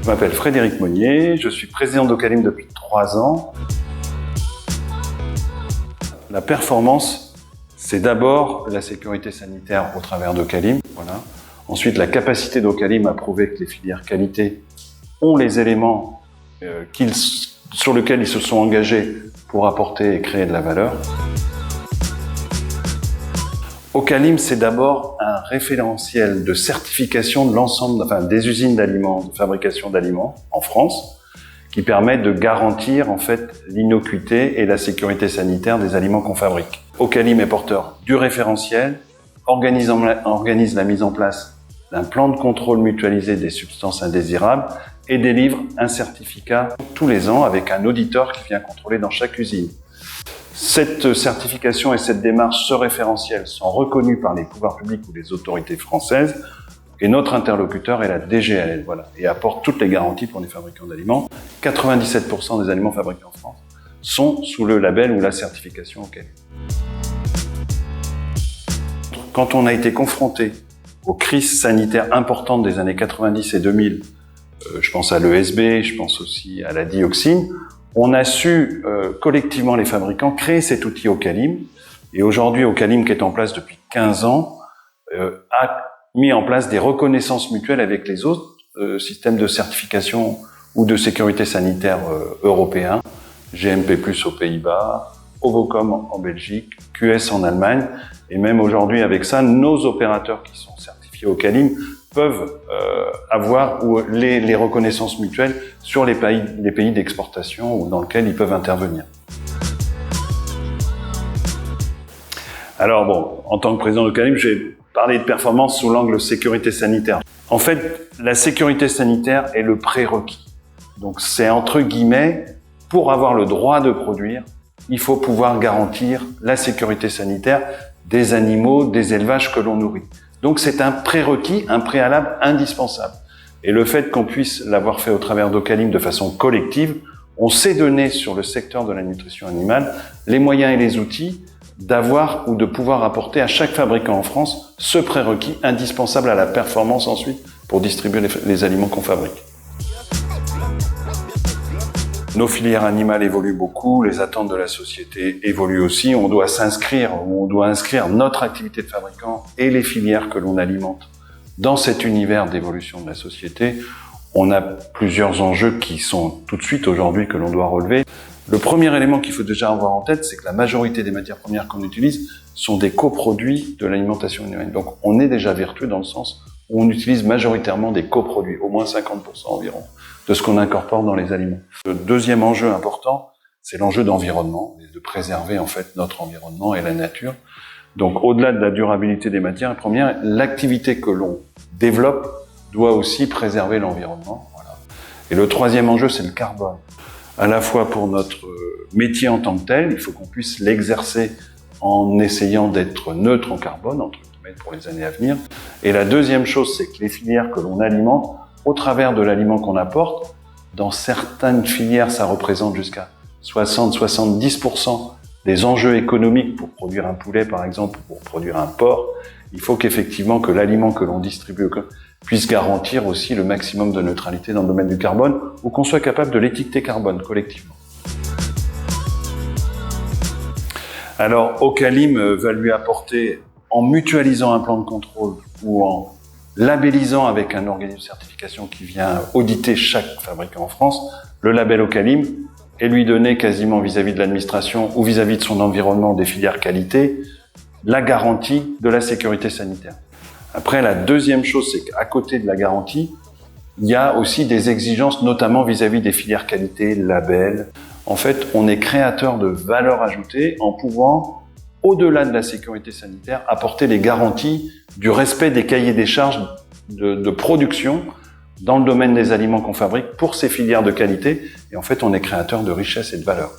Je m'appelle Frédéric Monnier, je suis président d'Ocalim depuis 3 ans. La performance, c'est d'abord la sécurité sanitaire au travers d'Ocalim. Voilà. Ensuite, la capacité d'Ocalim à prouver que les filières qualité ont les éléments sur lesquels ils se sont engagés pour apporter et créer de la valeur. Ocalim, c'est d'abord un référentiel de certification de l'ensemble, des usines d'aliments, de fabrication d'aliments en France, qui permet de garantir en fait l'innocuité et la sécurité sanitaire des aliments qu'on fabrique. Ocalim est porteur du référentiel, organise la mise en place d'un plan de contrôle mutualisé des substances indésirables et délivre un certificat tous les ans avec un auditeur qui vient contrôler dans chaque usine. Cette certification et cette démarche, ce référentiel, sont reconnus par les pouvoirs publics ou les autorités françaises et notre interlocuteur est la DGAL, voilà, et apporte toutes les garanties pour les fabricants d'aliments. 97% des aliments fabriqués en France sont sous le label ou la certification Ocalim. Quand on a été confronté aux crises sanitaires importantes des années 90 et 2000, je pense à l'ESB, je pense aussi à la dioxine, on a su, collectivement les fabricants, créer cet outil Ocalim. Et aujourd'hui, Ocalim, qui est en place depuis 15 ans, a mis en place des reconnaissances mutuelles avec les autres systèmes de certification ou de sécurité sanitaire européens, GMP+, aux Pays-Bas, Ovocom en Belgique, QS en Allemagne, et même aujourd'hui avec ça, nos opérateurs qui sont certifiés Ocalim peuvent avoir les reconnaissances mutuelles sur les pays d'exportation ou dans lesquels ils peuvent intervenir. Alors bon, en tant que président d'Ocalim, je vais parler de performance sous l'angle sécurité sanitaire. En fait, la sécurité sanitaire est le prérequis. Donc c'est entre guillemets, pour avoir le droit de produire, il faut pouvoir garantir la sécurité sanitaire des animaux, des élevages que l'on nourrit. Donc c'est un prérequis, un préalable indispensable. Et le fait qu'on puisse l'avoir fait au travers d'Ocalim de façon collective, on s'est donné sur le secteur de la nutrition animale les moyens et les outils d'avoir ou de pouvoir apporter à chaque fabricant en France ce prérequis indispensable à la performance ensuite pour distribuer les aliments qu'on fabrique. Nos filières animales évoluent beaucoup, les attentes de la société évoluent aussi. On doit inscrire notre activité de fabricant et les filières que l'on alimente dans cet univers d'évolution de la société. On a plusieurs enjeux qui sont tout de suite aujourd'hui que l'on doit relever. Le premier élément qu'il faut déjà avoir en tête, c'est que la majorité des matières premières qu'on utilise sont des coproduits de l'alimentation humaine. Donc on est déjà vertueux dans le sens où on utilise majoritairement des coproduits, au moins 50% environ, de ce qu'on incorpore dans les aliments. Le deuxième enjeu important, c'est l'enjeu d'environnement, de préserver en fait notre environnement et la nature. Donc au-delà de la durabilité des matières premières, l'activité que l'on développe doit aussi préserver l'environnement. Voilà. Et le troisième enjeu, c'est le carbone. À la fois pour notre métier en tant que tel, il faut qu'on puisse l'exercer en essayant d'être neutre en carbone, entre guillemets, pour les années à venir. Et la deuxième chose, c'est que les filières que l'on alimente, au travers de l'aliment qu'on apporte, dans certaines filières, ça représente jusqu'à 60-70% des enjeux économiques pour produire un poulet, par exemple, ou pour produire un porc. Il faut qu'effectivement que l'aliment que l'on distribue puisse garantir aussi le maximum de neutralité dans le domaine du carbone, ou qu'on soit capable de l'étiqueter carbone collectivement. Alors, Ocalim va lui apporter, en mutualisant un plan de contrôle ou en labellisant avec un organisme de certification qui vient auditer chaque fabricant en France, le label Ocalim, et lui donner quasiment vis-à-vis de l'administration ou vis-à-vis de son environnement des filières qualité, la garantie de la sécurité sanitaire. Après, la deuxième chose, c'est qu'à côté de la garantie, il y a aussi des exigences, notamment vis-à-vis des filières qualité, labels. En fait, on est créateur de valeur ajoutée en pouvant, au-delà de la sécurité sanitaire, apporter les garanties du respect des cahiers des charges de production dans le domaine des aliments qu'on fabrique pour ces filières de qualité. Et en fait, on est créateur de richesse et de valeur.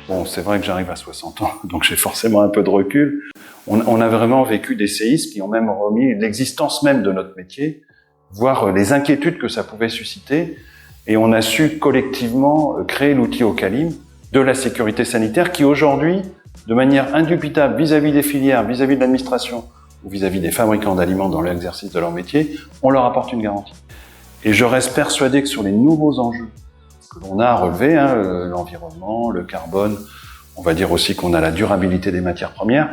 Bon, c'est vrai que j'arrive à 60 ans, donc j'ai forcément un peu de recul. On a vraiment vécu des séismes qui ont même remis l'existence même de notre métier, voire les inquiétudes que ça pouvait susciter. Et on a su collectivement créer l'outil Ocalim de la sécurité sanitaire qui aujourd'hui, de manière indubitable vis-à-vis des filières, vis-à-vis de l'administration ou vis-à-vis des fabricants d'aliments dans l'exercice de leur métier, on leur apporte une garantie. Et je reste persuadé que sur les nouveaux enjeux que l'on a à relever, l'environnement, le carbone, on va dire aussi qu'on a la durabilité des matières premières,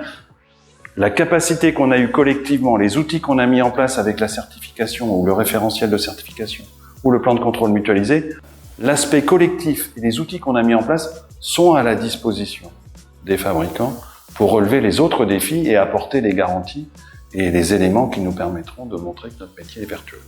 la capacité qu'on a eue collectivement, les outils qu'on a mis en place avec la certification ou le référentiel de certification ou le plan de contrôle mutualisé, l'aspect collectif et les outils qu'on a mis en place sont à la disposition des fabricants pour relever les autres défis et apporter les garanties et les éléments qui nous permettront de montrer que notre métier est vertueux.